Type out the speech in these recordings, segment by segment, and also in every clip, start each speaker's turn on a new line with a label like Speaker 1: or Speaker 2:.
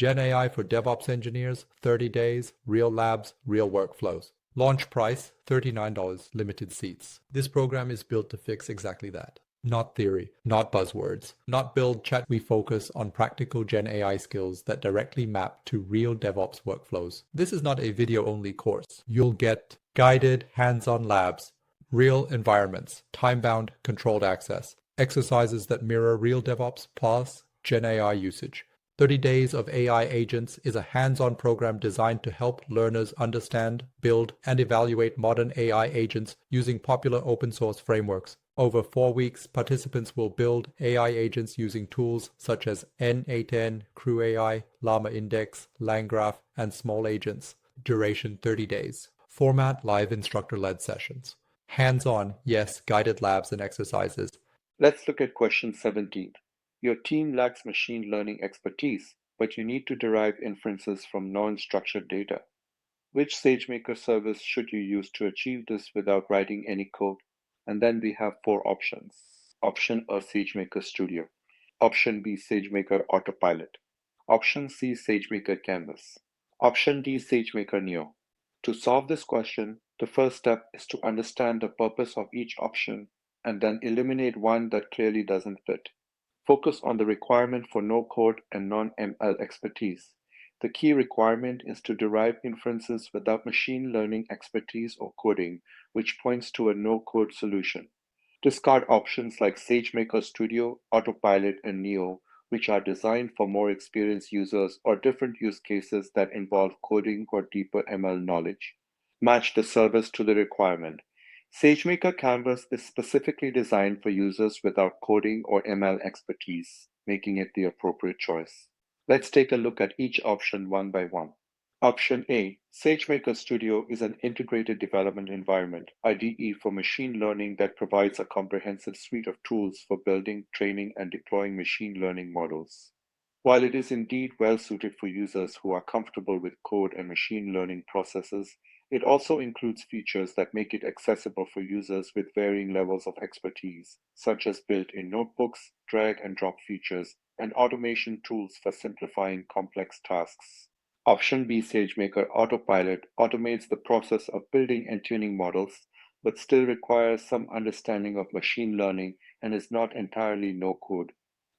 Speaker 1: GenAI for DevOps engineers, 30 days, real labs, real workflows. Launch price, $39, limited seats. This program is built to fix exactly that. Not theory, not buzzwords, not build chat. We focus on practical GenAI skills that directly map to real DevOps workflows. This is not a video-only course. You'll get guided, hands-on labs, real environments, time-bound, controlled access, exercises that mirror real DevOps plus GenAI usage. 30 Days of AI Agents is a hands-on program designed to help learners understand, build, and evaluate modern AI agents using popular open-source frameworks. Over 4 weeks, participants will build AI agents using tools such as N8N, Crew AI, Llama Index, LangGraph, and Small Agents. Duration 30 days. Format live instructor-led sessions. Hands-on, yes, guided labs and exercises.
Speaker 2: Let's look at question 17. Your team lacks machine learning expertise, but you need to derive inferences from non-structured data. Which SageMaker service should you use to achieve this without writing any code? And then we have 4 options. Option A, SageMaker Studio. Option B, SageMaker Autopilot. Option C, SageMaker Canvas. Option D, SageMaker Neo. To solve this question, the first step is to understand the purpose of each option and then eliminate one that clearly doesn't fit. Focus on the requirement for no-code and non-ML expertise. The key requirement is to derive inferences without machine learning expertise or coding, which points to a no-code solution. Discard options like SageMaker Studio, Autopilot, and Neo, which are designed for more experienced users or different use cases that involve coding or deeper ML knowledge. Match the service to the requirement. SageMaker Canvas is specifically designed for users without coding or ML expertise, making it the appropriate choice. Let's take a look at each option one by one. Option A, SageMaker Studio is an integrated development environment, IDE for machine learning that provides a comprehensive suite of tools for building, training, and deploying machine learning models. While it is indeed well suited for users who are comfortable with code and machine learning processes, it also includes features that make it accessible for users with varying levels of expertise, such as built-in notebooks, drag and drop features, and automation tools for simplifying complex tasks. Option B, SageMaker Autopilot, automates the process of building and tuning models, but still requires some understanding of machine learning and is not entirely no-code.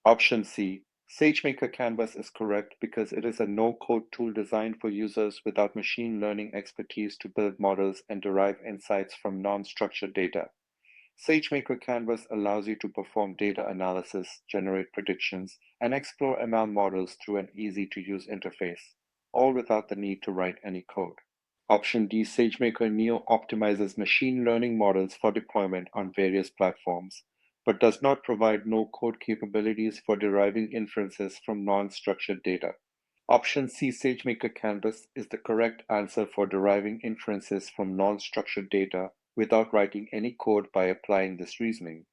Speaker 2: Option C, SageMaker Canvas is correct because it is a no-code tool designed for users without machine learning expertise to build models and derive insights from non-structured data. SageMaker Canvas allows you to perform data analysis, generate predictions, and explore ML models through an easy-to-use interface, all without the need to write any code. Option D, SageMaker Neo optimizes machine learning models for deployment on various platforms, but does not provide no-code capabilities for deriving inferences from non-structured data. Option C, SageMaker Canvas, is the correct answer for deriving inferences from non-structured data without writing any code by applying this reasoning.